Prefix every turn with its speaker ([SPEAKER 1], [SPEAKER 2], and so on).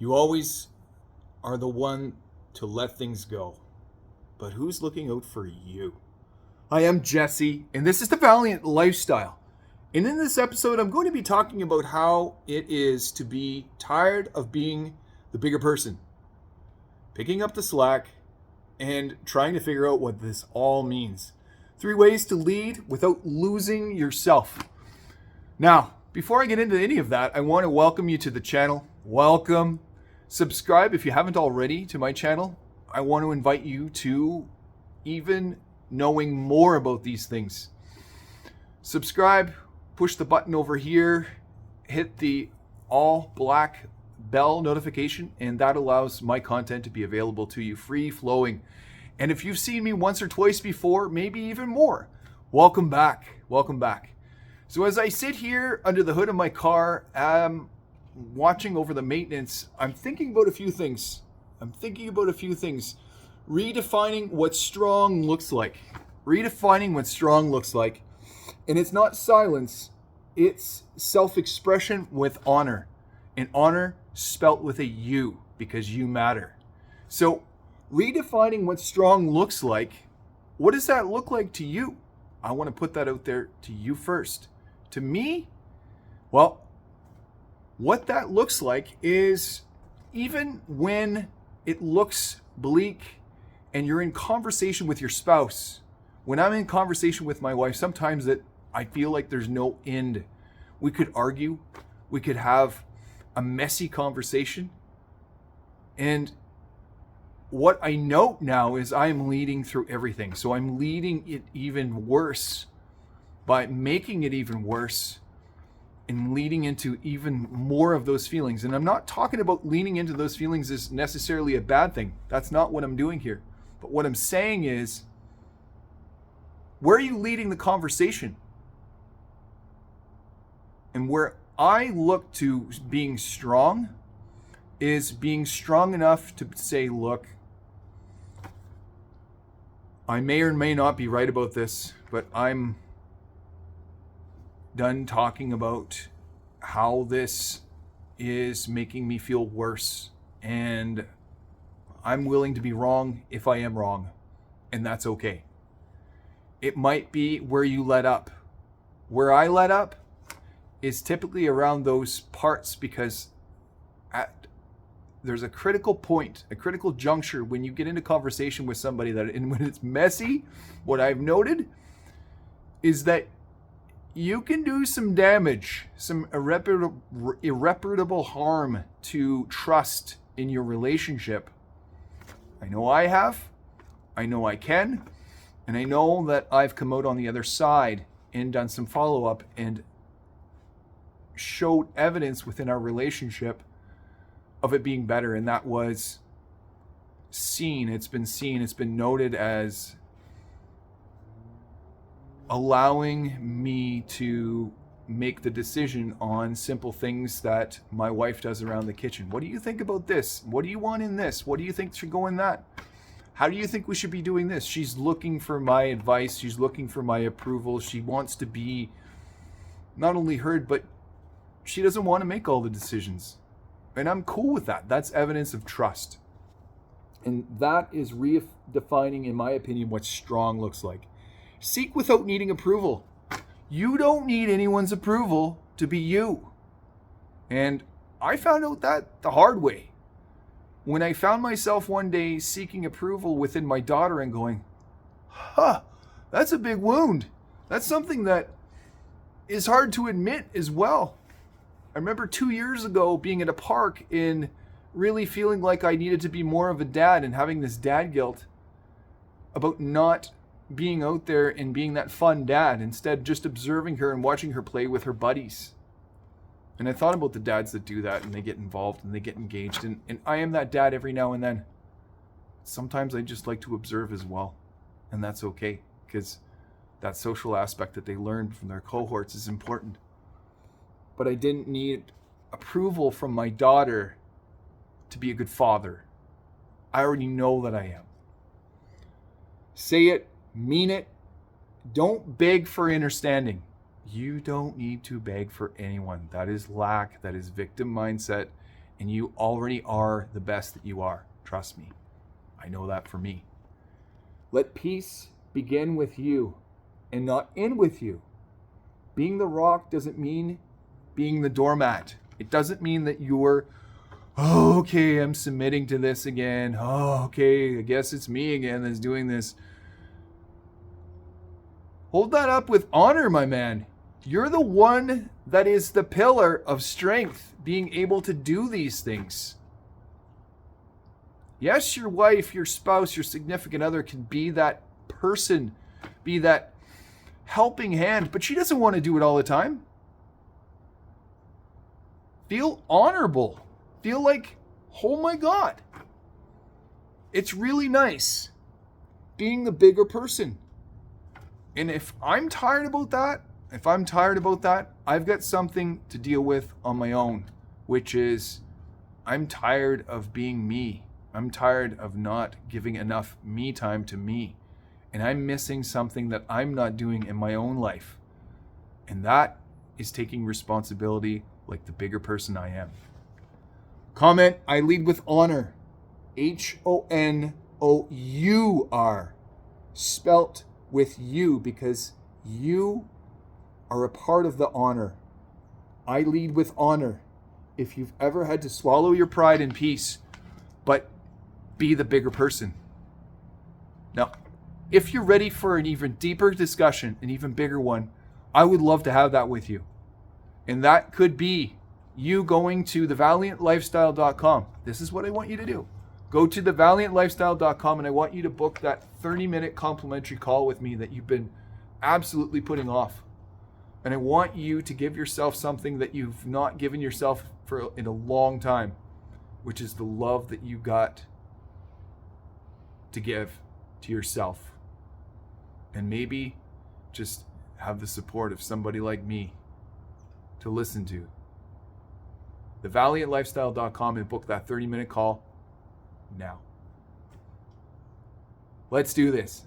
[SPEAKER 1] You always are the one to let things go. But who's looking out for you? I am Jesse, and this is the Valiant Lifestyle. And in this episode, I'm going to be talking about how it is to be tired of being the bigger person, picking up the slack, and trying to figure out what this all means. 3 ways to lead without losing yourself. Now, before I get into any of that, I want to welcome you to the channel. Welcome. Subscribe if you haven't already to my channel. I want to invite you to even knowing more about these things. Subscribe, push the button over here, hit the all black bell notification, and that allows my content to be available to you free flowing. And if you've seen me once or twice before, maybe even more, welcome back. Welcome back. So as I sit here under the hood of my car, watching over the maintenance, I'm thinking about a few things. Redefining what strong looks like. Redefining what strong looks like. And it's not silence, it's self-expression with honor. And honor spelt with a U, because you matter. So redefining what strong looks like, what does that look like to you? I want to put that out there to you first. To me, well, what that looks like is, even when it looks bleak and you're in conversation with your spouse, when I'm in conversation with my wife, sometimes that I feel like there's no end. We could argue, we could have a messy conversation. And what I note now is I'm leading through everything. So I'm leading it even worse by making it even worse and leading into even more of those feelings. And I'm not talking about leaning into those feelings as necessarily a bad thing. That's not what I'm doing here. But what I'm saying is, where are you leading the conversation? And where I look to being strong is being strong enough to say, look, I may or may not be right about this, but I'm done talking about how this is making me feel worse. And I'm willing to be wrong if I am wrong. And that's okay. It might be where you let up. Where I let up is typically around those parts, because there's a critical point, a critical juncture when you get into conversation with somebody that, and when it's messy, what I've noted is that you can do some damage, some irreparable harm to trust in your relationship. I know I have, I know I can, and I know that I've come out on the other side and done some follow-up and showed evidence within our relationship of it being better. And that was seen, it's been noted as allowing me to make the decision on simple things that my wife does around the kitchen. What do you think about this? What do you want in this? What do you think should go in that? How do you think we should be doing this? She's looking for my advice. She's looking for my approval. She wants to be not only heard, but she doesn't want to make all the decisions. And I'm cool with that. That's evidence of trust. And that is redefining, in my opinion, what strong looks like. Seek without needing approval. You don't need anyone's approval to be you. And I found out that the hard way. When I found myself one day seeking approval within my daughter and going, that's a big wound. That's something that is hard to admit as well. I remember 2 years ago being at a park and really feeling like I needed to be more of a dad and having this dad guilt about not being out there and being that fun dad, instead just observing her and watching her play with her buddies. And I thought about the dads that do that and they get involved and they get engaged. And I am that dad every now and then. Sometimes I just like to observe as well. And that's okay, because that social aspect that they learned from their cohorts is important. But I didn't need approval from my daughter to be a good father. I already know that I am. Say it, mean it. Don't beg for understanding. You don't need to beg for anyone. That is lack. That is victim mindset. And you already are the best that you are. Trust me. I know that for me. Let peace begin with you and not end with you. Being the rock doesn't mean being the doormat. It doesn't mean that you're, oh, okay, I'm submitting to this again. Oh, okay, I guess it's me again that's doing this. Hold that up with honor, my man. You're the one that is the pillar of strength, being able to do these things. Yes, your wife, your spouse, your significant other can be that person, be that helping hand, but she doesn't want to do it all the time. Feel honorable. Feel like, oh my God. It's really nice being the bigger person. And if I'm tired about that, I've got something to deal with on my own, which is I'm tired of being me. I'm tired of not giving enough me time to me. And I'm missing something that I'm not doing in my own life. And that is taking responsibility like the bigger person I am. Comment, I lead with honor. H-O-N-O-U-R. Spelt with you because you are a part of the honor. I lead with honor. If you've ever had to swallow your pride in peace, but be the bigger person. Now, if you're ready for an even deeper discussion, an even bigger one, I would love to have that with you. And that could be you going to thevaliantlifestyle.com. This is what I want you to do. Go to thevaliantlifestyle.com and I want you to book that 30-minute complimentary call with me that you've been absolutely putting off. And I want you to give yourself something that you've not given yourself in a long time, which is the love that you got to give to yourself. And maybe just have the support of somebody like me to listen to. Thevaliantlifestyle.com and book that 30-minute call now. Let's do this.